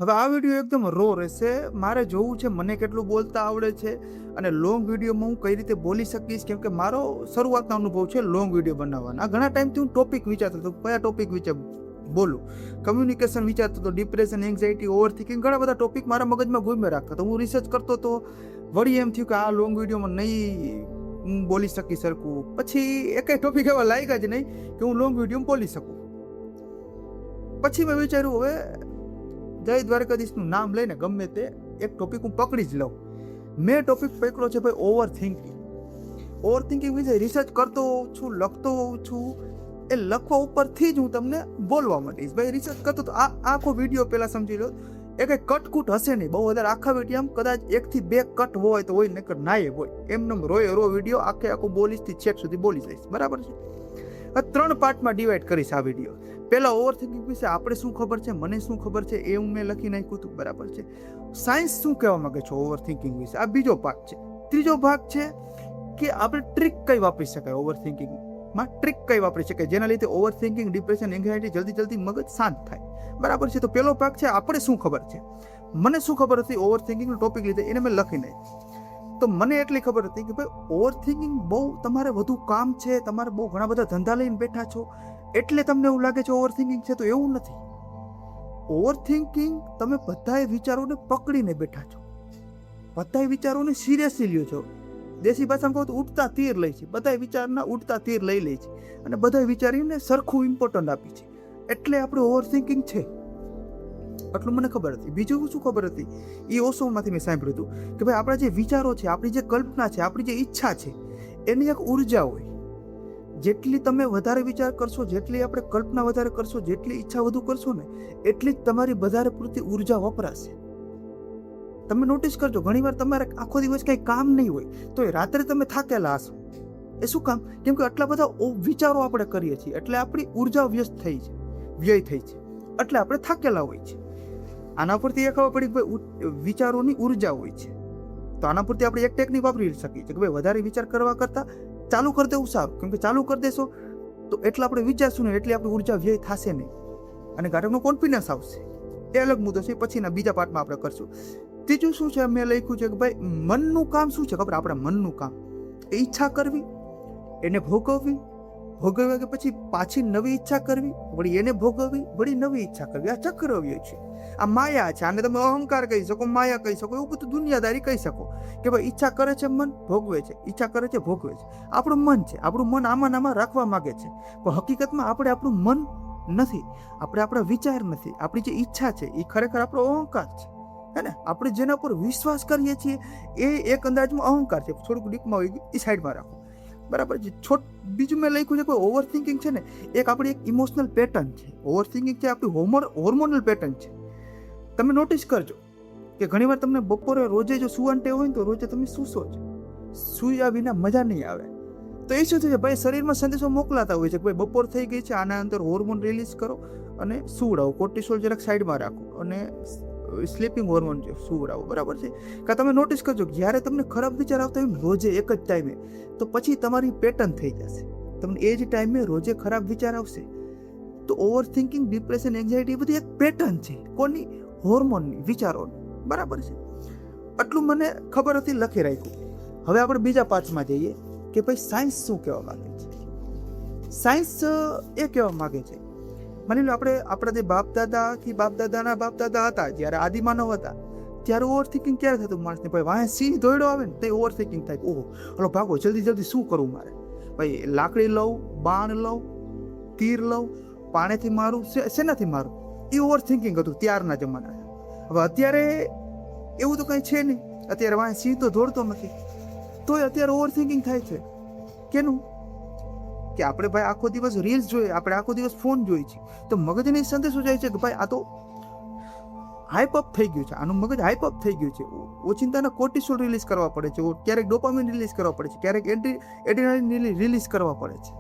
હવે આ વિડીયો એકદમ રો રહેશે. મારે જોવું છે મને કેટલું બોલતા આવડે છે અને લોંગ વિડીયોમાં હું કઈ રીતે બોલી શકીશ, કેમ કે મારો શરૂઆતનો અનુભવ છે લોંગ વિડીયો બનાવવાના. ઘણા ટાઈમથી હું ટોપિક વિચારતો હતો, કયા ટોપિક વિશે બોલું. કમ્યુનિકેશન વિચારતો હતો, ડિપ્રેશન, એન્ઝાઇટી, ઓવરથિંકિંગ, ઘણા બધા ટોપિક મારા મગજમાં ઘૂમે રાખતા તો હું રિસર્ચ કરતો હતો. વળી એમ થયું કે આ લોંગ વિડીયોમાં નહીં હું બોલી શકી સરખું. પછી એકેય ટોપિક એવા લાગ્યા જ નહીં કે હું લોંગ વિડીયોમાં બોલી શકું. પછી મેં વિચાર્યું હવે જય દ્વારકાધીશનું નામ લઈને ગમે તે એક ટોપિક હું પકડી જ લઉં. મેં ટોપિક પકડ્યો છે ભાઈ ઓવર થિંકિંગ. ઓવર થિંકિંગ વિશે રિસર્ચ કરતો હોઉં છું, લખતો હોઉં છું. એ લખવા ઉપરથી જ હું તમને બોલવા માંડીશ. ભાઈ રિસર્ચ કરતો તો આ આખો વિડીયો પહેલાં સમજી લો, એ કંઈ કટકૂટ હશે નહીં બહુ વધારે. આખા વિડીયોમાં કદાચ 1 થી 2 કટ હોય તો હોય, નકર નાય હોય. એમને રોય રો વિડીયો આખું બોલીશથી છેક સુધી બોલી જઈશ. બરાબર છે. 3 પાર્ટમાં ડિવાઈડ કરીશ આ વિડીયો. પહેલા ઓવર થિંકિંગ વિશે આપણે શું ખબર છે, મને શું ખબર છે એ હું મેં લખી નાખ્યું હતું. બરાબર છે. સાયન્સ શું કહેવા માંગે છે ઓવર થિંકિંગ વિશે, આ બીજો ભાગ છે. ત્રીજો ભાગ છે કે આપણે ટ્રીક કઈ વાપરી શકાય ઓવર થિંકિંગમાં, ટ્રીક કઈ વાપરી શકાય જેના લીધે ઓવર થિંકિંગ, ડિપ્રેશન, એન્ઝાઇટી જલ્દી મગજ શાંત થાય. બરાબર છે. તો પહેલો ભાગ છે આપણે શું ખબર છે. મને શું ખબર હતી ઓવર થિંકિંગનો ટોપિક લીધે એને મેં લખી નાખ્યું. તો મને એટલી ખબર હતી કે ભાઈ ઓવર થિંકિંગ બહુ તમારે વધુ કામ છે, તમારે બહુ ઘણા બધા ધંધા લઈને બેઠા છો એટલે તમને એવું લાગે છે ઓવર થિંકિંગ છે, તો એવું નથી. ઓવર થિંકિંગ તમે બધાય વિચારોને પકડીને બેઠા છો, બધાય વિચારોને સિરિયસલી લ્યો છો. દેશી ભાષામાં કહું તો ઉડતા તીર લે છે. બધાય વિચારના ઉડતા તીર લઈ લે છે અને બધાય વિચારીને સરખું ઇમ્પોર્ટન્ટ આપી છે. એટલે આપણે ઓવર થિંકિંગ છે આટલું મને ખબર હતી. બીજું શું ખબર હતી એ ઓશોમાંથી મેં સાંભળ્યું હતું કે ભાઈ આપણા જે વિચારો છે, આપણી જે કલ્પના છે, આપણી જે ઈચ્છા છે, એની એક ઉર્જા હોય. જેટલી તમે વધારે વિચાર કરશો, જેટલી આપણે કલ્પના વધારે કરશો, જેટલી ઈચ્છા વધુ કરશો ને એટલી જ તમારી વધારે પૂરતી ઉર્જા વપરાશે. તમે નોટિસ કરજો ઘણીવાર તમારે આખો દિવસ કંઈ કામ નહીં હોય તો રાત્રે તમે થાકેલા હશો. એ શું કામ? કેમ કે આટલા બધા વિચારો આપણે કરીએ છીએ એટલે આપણી ઉર્જા વ્યય થઈ છે એટલે આપણે થાકેલા હોય છે. આના પરથી એ ખબર પડી કે ભાઈ વિચારોની ઉર્જા હોય છે. તો આના પરથી આપણે એક ટેકનિક વાપરી શકીએ છીએ કે ભાઈ વધારે વિચાર કરવા કરતાં ચાલુ કરી દેવું સારું. કેમ કે ચાલુ કરી દેશો તો એટલે આપણે વિચારશું ને એટલી આપણી ઉર્જા વ્યય થશે નહીં અને ગાડીનો કોન્ફિડન્સ આવશે. એ અલગ મુદ્દો છે, પછીના બીજા પાર્ટમાં આપણે કરશું. ત્રીજું શું છે મેં લખ્યું છે કે ભાઈ મનનું કામ શું છે ખબર? આપણા મનનું કામ એ ઈચ્છા કરવી, એને ભોગવવી કે પછી પાછી નવી ઈચ્છા કરવી, વળી એને ભોગવવી, વળી નવી ઈચ્છા કરવી. આ ચક્રવ્ય છે, આ માયા છે. આને તમે અહંકાર કહી શકો, માયા કહી શકો, એવું બધું દુનિયાદારી કહી શકો કે ભાઈ ઈચ્છા કરે છે મન, ભોગવે છે, ઈચ્છા કરે છે, ભોગવે છે. આપણું મન છે, આપણું મન આમાં રાખવા માંગે છે, પણ હકીકતમાં આપણે આપણું મન નથી, આપણે આપણા વિચાર નથી. આપણી જે ઈચ્છા છે એ ખરેખર આપણો અહંકાર છે, હે ને? આપણે જેના પર વિશ્વાસ કરીએ છીએ એ એક અંદાજમાં અહંકાર છે. થોડુંક ડીપમાં હોય એ સાઈડમાં રાખો. બરાબર છે. બીજું મેં લખ્યું છે કે ઓવર થિંકિંગ છે ને એક આપણી એક ઇમોશનલ પેટર્ન છે. ઓવર થિંકિંગ છે આપણી હોર્મોનલ પેટર્ન છે. તમે નોટિસ કરજો કે ઘણીવાર તમને બપોરે રોજે જો સુવાનું ટેવ હોય ને તો રોજે તમે સૂશો જ, સૂયા વિના મજા નહીં આવે. તો એ શું થશે ભાઈ શરીરમાં સંદેશો મોકલાતા હોય છે કે ભાઈ બપોર થઈ ગઈ છે, આના અંદર હોર્મોન રિલીઝ કરો અને સુવડાવો. કોર્ટિસોલ જરાક સાઈડમાં રાખો અને સ્લીપિંગ હોર્મોન છે સુવડાવો. બરાબર છે. કે તમે નોટિસ કરજો જ્યારે તમને ખરાબ વિચાર આવતા હોય ને રોજે એક જ ટાઈમે, તો પછી તમારી પેટર્ન થઈ જશે. તમને એ જ ટાઈમે રોજે ખરાબ વિચાર આવશે. તો ઓવર થિંકિંગ, ડિપ્રેશન, એન્ઝાઇટી એ બધી એક પેટર્ન છે. કોની? હોર્મોનની, વિચારોની. બરાબર છે. આટલું મને ખબર હતી, લખી રાખ્યું. હવે આપણે બીજા પાર્ટમાં જઈએ કે ભાઈ સાયન્સ શું કહેવા માંગે છે. સાયન્સ એ કહેવા માંગે છે, માની લો આપણે આપણા જે બાપ દાદાના બાપ દાદા હતા, જ્યારે આદિમાનવ હતા, ત્યારે ઓવર થિંકિંગ ક્યારે થતું માણસને? ભાઈ વાંહે સિંહ દોડ્યો આવે ને તો ઓવર થિંકિંગ થાય. ઓહો હલો ભાગો, જલ્દી શું કરવું મારે? ભાઈ લાકડી લઉં, બાણ લઉં, તીર લઉં, પાણીથી મારું, શેનાથી મારું? એ ઓવર થિંકિંગ હતું ત્યારના જમાના. હવે અત્યારે એવું તો કંઈ છે નહીં. અત્યારે વાંહે સિંહ તો દોડતો નથી, તોય અત્યારે ઓવર થિંકિંગ થાય છે. કેનું? કે આપણે ભાઈ આખો દિવસ રીલ્સ જોઈએ, આપણે આખો દિવસ ફોન જોઈએ છે, તો મગજને સંદેશો જાય છે કે ભાઈ આ તો હાઈપઅપ થઈ ગયું છે, આનું મગજ હાઈપઅપ થઈ ગયું છે. ઓચિંતાના કોર્ટિસોલ રિલીઝ કરવા પડે છે, ક્યારેક ડોપામિન રિલીઝ કરવા પડે છે, ક્યારેક એડ્રેનાલિન રિલીઝ કરવા પડે છે.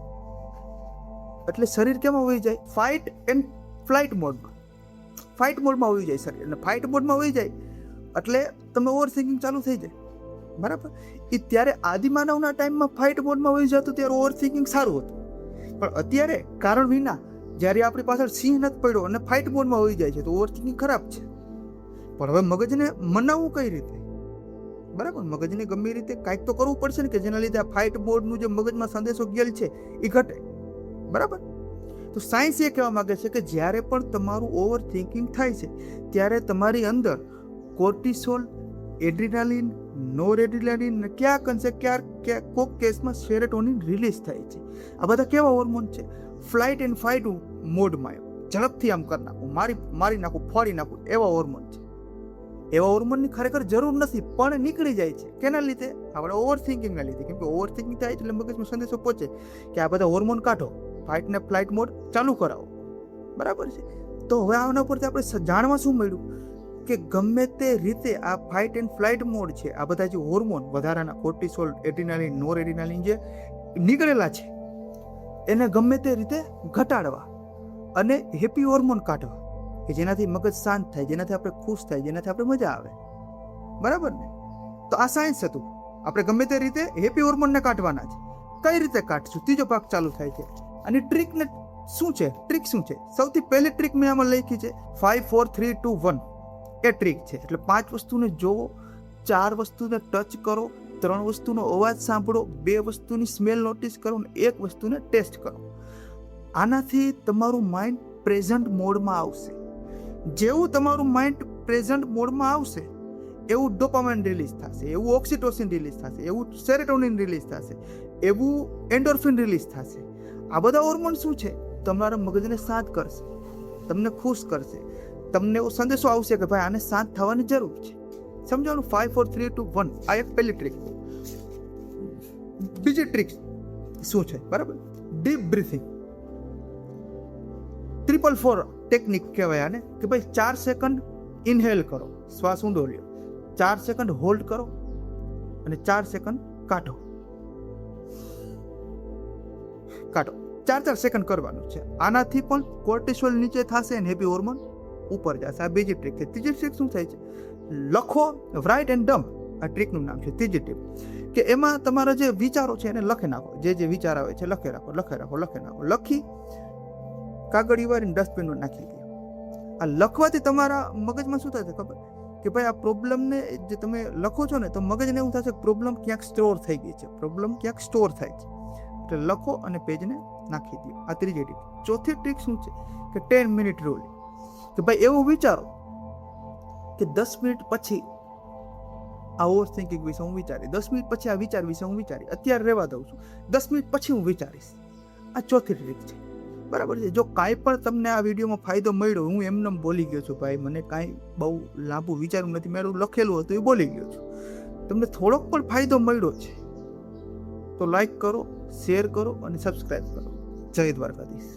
એટલે શરીર કેમાં વહી જાય? ફાઇટ એન્ડ ફ્લાઇટ મોડમાં. ફાઇટ મોડમાં વહી જાય શરીર, અને ફાઇટ મોડમાં વહી જાય એટલે તમે ઓવર થિંકિંગ ચાલુ થઈ જાય. બરાબર. એ ત્યારે આદિમાનવના ટાઈમમાં ફાઇટ મોડમાં વહી જતું ત્યારે ઓવર થિંકિંગ સારું હતું. પણ અત્યારે કારણ વિના જ્યારે આપણી પાછળ સિંહ નથી પડ્યો અને ફાઇટ મોડમાં વહી જાય છે તો ઓવર થિંકિંગ ખરાબ છે. પણ હવે મગજને મનાવવું કઈ રીતે? બરાબર, મગજને ગમે રીતે કાંઈક તો કરવું પડશે ને કે જેના લીધે આ ફાઇટ મોડનું જે મગજમાં સંદેશો ગયેલ છે એ ઘટે. બરાબર, તો સાયન્સ એ કહેવા માંગે છે કે જ્યારે પણ તમારું ઓવર થિંકિંગ થાય છે ત્યારે તમારી અંદર કોર્ટિસોલ, એડ્રિનાલિન, નોરેડ્રિનાલિન ને ક્યાંક અંશે કોક કેસમાં સેરોટોનિન રિલીઝ થાય છે. આ બધા કેવા હોર્મોન છે? ફ્લાઇટ એન્ડ ફાઇટ મોડમાં, ઝડપથી આમ કરી નાખું, મારી નાખું, ફોડી નાખું, એવા હોર્મોન છે. એવા હોર્મોનની ખરેખર જરૂર નથી પણ નીકળી જાય છે. કેના લીધે? આપણે ઓવર થિંકિંગના લીધે. કેમ કે ઓવર થિંકિંગ થાય એટલે મગજમાં સંદેશો પહોંચે કે આ બધા હોર્મોન કાઢો, ફાઇટ ને ફ્લાઇટ મોડ ચાલુ કરાવો. બરાબર છે. તો હવે આના પરથી આપણે જાણવા શું મળ્યું કે ગમે તે રીતે આ ફાઇટ એન્ડ ફ્લાઇટ મોડ છે, આ બધા જે હોર્મોન વધારાના કોર્ટિસોલ, એડ્રિનાલિન, નોરેડ્રિનાલિન જે નીકળેલા છે એને ગમે તે રીતે ઘટાડવા અને હેપી હોર્મોન કાઢવા કે જેનાથી મગજ શાંત થાય, જેનાથી આપણે ખુશ થાય, જેનાથી આપણે મજા આવે. બરાબર ને? તો આ સાયન્સ હતું. આપણે ગમે તે રીતે હેપી હોર્મોનને કાઢવાના છે. કઈ રીતે કાઢશું? ત્રીજો ભાગ ચાલુ થાય છે. અને ટ્રીકને શું છે? ટ્રીક શું છે? સૌથી પહેલી ટ્રીક મેં આમાં લખી છે 5 4 3 2 1. એ ટ્રીક છે. એટલે 5 વસ્તુને જોવો, 4 વસ્તુને ટચ કરો, 3 વસ્તુનો અવાજ સાંભળો, 2 વસ્તુની સ્મેલ નોટિસ કરો અને 1 વસ્તુને ટેસ્ટ કરો. આનાથી તમારું માઇન્ડ પ્રેઝન્ટ મોડમાં આવશે. જેવું તમારું માઇન્ડ પ્રેઝન્ટ મોડમાં આવશે એવું ડોપામાઇન રિલીઝ થશે, એવું ઓક્સિટોસિન રિલીઝ થશે, એવું સેરોટોનિન રિલીઝ થશે, એવું એન્ડોર્ફિન રિલીઝ થશે. આ બધા હોર્મોન શું છે? તમારા મગજને શાંત કરશે, તમને ખુશ કરશે, તમને એવો સંદેશો આવશે કે ભાઈ આને શાંત થવાની જરૂર છે. સમજાણું? 5 4 3 2 1. આ એક પહેલી ટ્રીક. બીજી ટ્રીક શું છે? બરાબર, ડીપ બ્રીથિંગ. 444 ટેકનિક કહેવાય આને કે ભાઈ 4 સેકન્ડ ઇનહેલ કરો, શ્વાસ ઊંડો લ્યો, 4 સેકન્ડ હોલ્ડ કરો અને 4 સેકન્ડ કાઢો. 4 સેકન્ડ કરવાનું છે. આનાથી પણ કોર્ટિસોલ નીચે થશે અને હેપી હોર્મોન ઉપર જશે. આ બીજી ટ્રીક છે. ત્રીજી ટ્રીક શું થાય છે? લખો, રાઇટ એન્ડ ડમ્પ. આ ટ્રીકનું નામ છે ત્રીજી ટ્રીક. કે એમાં તમારા જે વિચારો છે એને લખી નાખો. જે વિચાર આવે છે લખી નાખો. લખી કાગળી વાળીને ડસ્ટબિનમાં નાખી દો. આ લખવાથી તમારા મગજમાં શું થશે ખબર? કે ભાઈ આ પ્રોબ્લેમને જે તમે લખો છો ને તો મગજને એવું થશે કે પ્રોબ્લેમ ક્યાંક સ્ટોર થઈ ગઈ છે, પ્રોબ્લેમ ક્યાંક સ્ટોર થાય છે. એટલે લખો અને પેજને નાખી દો. આ ત્રીજી ટ્રીક. ચોથી ટ્રીક શું છે? કે 10 મિનિટ રૂલ. કે ભાઈ એવું વિચારો કે 10 મિનિટ પછી આ ઓવર થિંકિંગ વિશે હું વિચારી, 10 મિનિટ પછી આ વિચાર વિશે હું વિચારી, અત્યારે રહેવા દઉં છું, 10 મિનિટ પછી હું વિચારીશ. આ ચોથી ટ્રીક છે. બરાબર છે. જો કાંઈ પણ તમને આ વિડીયોમાં ફાયદો મળ્યો, હું એમને બોલી ગયો છું ભાઈ, મને કાંઈ બહુ લાંબુ વિચારવું નથી, મેં લખેલું હતું એ બોલી ગયો છું, તમને થોડોક પણ ફાયદો મળ્યો છે તો લાઈક કરો, શેર કરો અને સબસ્ક્રાઈબ કરો. જય દ્વારકાધીશ.